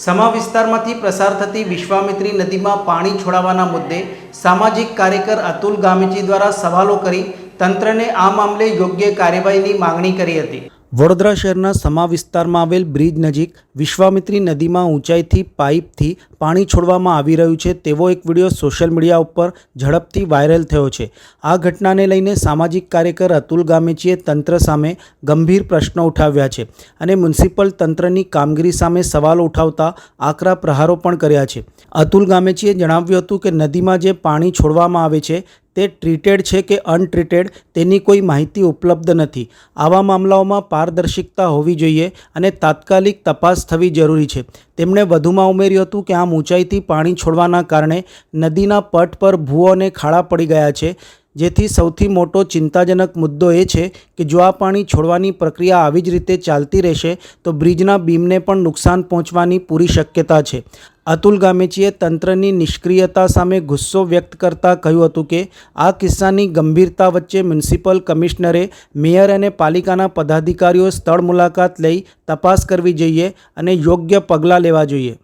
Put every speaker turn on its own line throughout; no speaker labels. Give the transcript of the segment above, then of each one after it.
સમા વિસ્તારમાંથી પસાર થતી વિશ્વામિત્રી નદીમાં પાણી છોડાવવાના મુદ્દે સામાજિક કાર્યકર અતુલ ગામેચી દ્વારા સવાલો કરી તંત્રને આ મામલે યોગ્ય કાર્યવાહીની માંગણી કરી હતી। વડોદરા શહેરના સમા વિસ્તારમાં આવેલ બ્રિજ નજીક વિશ્વામિત્રી નદીમાં ઊંચાઈથી પાઇપથી પાણી છોડવામાં આવી રહ્યું છે તેવો એક વિડીયો સોશિયલ મીડિયા ઉપર ઝડપથી વાયરલ થયો છે। આ ઘટનાને લઈને સામાજિક કાર્યકર અતુલ ગામેચીએ તંત્ર સામે ગંભીર પ્રશ્નો ઉઠાવ્યા છે અને મ્યુનિસિપલ તંત્રની કામગીરી સામે સવાલો ઉઠાવતા આકરા પ્રહારો પણ કર્યા છે। અતુલ ગામેચીએ જણાવ્યું હતું કે નદીમાં જે પાણી છોડવામાં આવે છે તે ટ્રીટેડ છે કે અનટ્રીટેડ તેની કોઈ માહિતી ઉપલબ્ધ નથી। આવા મામલાઓમાં પારદર્શિકતા હોવી જોઈએ અને તાત્કાલિક તપાસ થવી જરૂરી છે। તેમણે વધુમાં ઉમેર્યું હતું કે આમ ઊંચાઈથી પાણી છોડવાના કારણે નદીના પટ પર ભૂવો અને ખાડા પડી ગયા છે, જેથી સૌથી મોટો ચિંતાજનક મુદ્દો એ છે કે જો આ પાણી છોડવાની પ્રક્રિયા આવી જ રીતે ચાલતી રહેશે તો બ્રિજના બીમને પણ નુકસાન પહોંચવાની પૂરી શક્યતા છે। અતુલ ગામેચીએ તંત્રની નિષ્ક્રિયતા સામે ગુસ્સો વ્યક્ત કરતા કહ્યું હતું કે આ કિસ્સાની ગંભીરતા વચ્ચે મ્યુનિસિપલ કમિશનરે મેયર અને પાલિકાના પદાધિકારીઓ સ્થળ મુલાકાત લઈ તપાસ કરવી જોઈએ અને યોગ્ય પગલાં લેવા જોઈએ।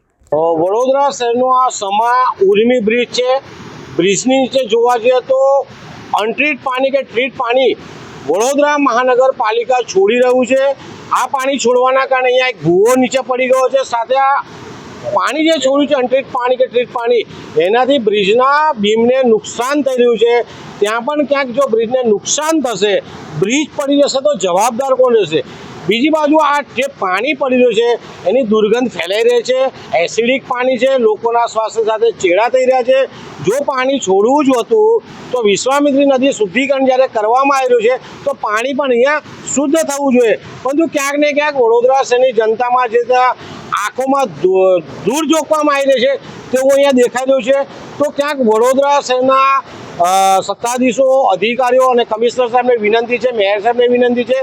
વડોદરા શહેરનો આ સમા ઉર્મી બ્રિજ છે। બ્રિજની નીચે જોવા જઈએ તો અનટ્રીટ પાણી કે ટ્રીટ પાણી વડોદરા મહાનગરપાલિકા છોડી રહ્યું છે। આ પાણી છોડવાના કારણે અહીંયા એક ભૂવો નીચે પડી ગયો છે, સાથે આ પાણી જે છોડ્યું છે અનટ્રીટ પાણી કે ટ્રીટ પાણી એનાથી બ્રિજના બીમને નુકસાન થઈ રહ્યું છે। ત્યાં પણ ક્યાંક જો બ્રિજને નુકસાન થશે, બ્રિજ પડી જશે તો જવાબદાર કોણ રહેશે? બીજી બાજુ આ જે પાણી પડી રહ્યું છે એની દુર્ગંધ ફેલાઈ રહી છે, એસિડિક પાણી છે, લોકોના સ્વાસ્થ્ય સાથે ચેડા થઈ રહ્યા છે। જો પાણી છોડવું જ હતું તો વિશ્વામિત્રી નદી શુદ્ધિકરણ જ્યારે કરવામાં આવી રહ્યું છે તો પાણી પણ અહીંયા શુદ્ધ થવું જોઈએ, પરંતુ ક્યાંક ને ક્યાંક વડોદરા શહેરની જનતામાં જે આંખોમાં દૂર જોખવામાં આવી રહી છે તેવું અહીંયા દેખાઈ રહ્યું છે। તો ક્યાંક વડોદરા શહેરના સત્તાધીશો, અધિકારીઓ અને કમિશનર સાહેબને વિનંતી છે, મેયર સાહેબને વિનંતી છે,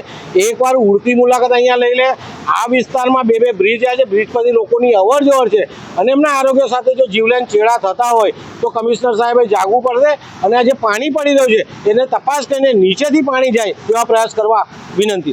એકવાર ઉડતી મુલાકાત અહીંયા લઈ લે। આ વિસ્તારમાં બે બ્રિજ આવ્યા છે, બ્રિજ પરથી લોકોની અવર જવર છે અને એમના આરોગ્ય સાથે જો જીવલેણ ચેડા થતા હોય તો કમિશનર સાહેબે જાગવું પડશે અને આ જે પાણી પડી રહ્યું છે એને તપાસ કરીને નીચેથી પાણી જાય એવા પ્રયાસ કરવા વિનંતી છે।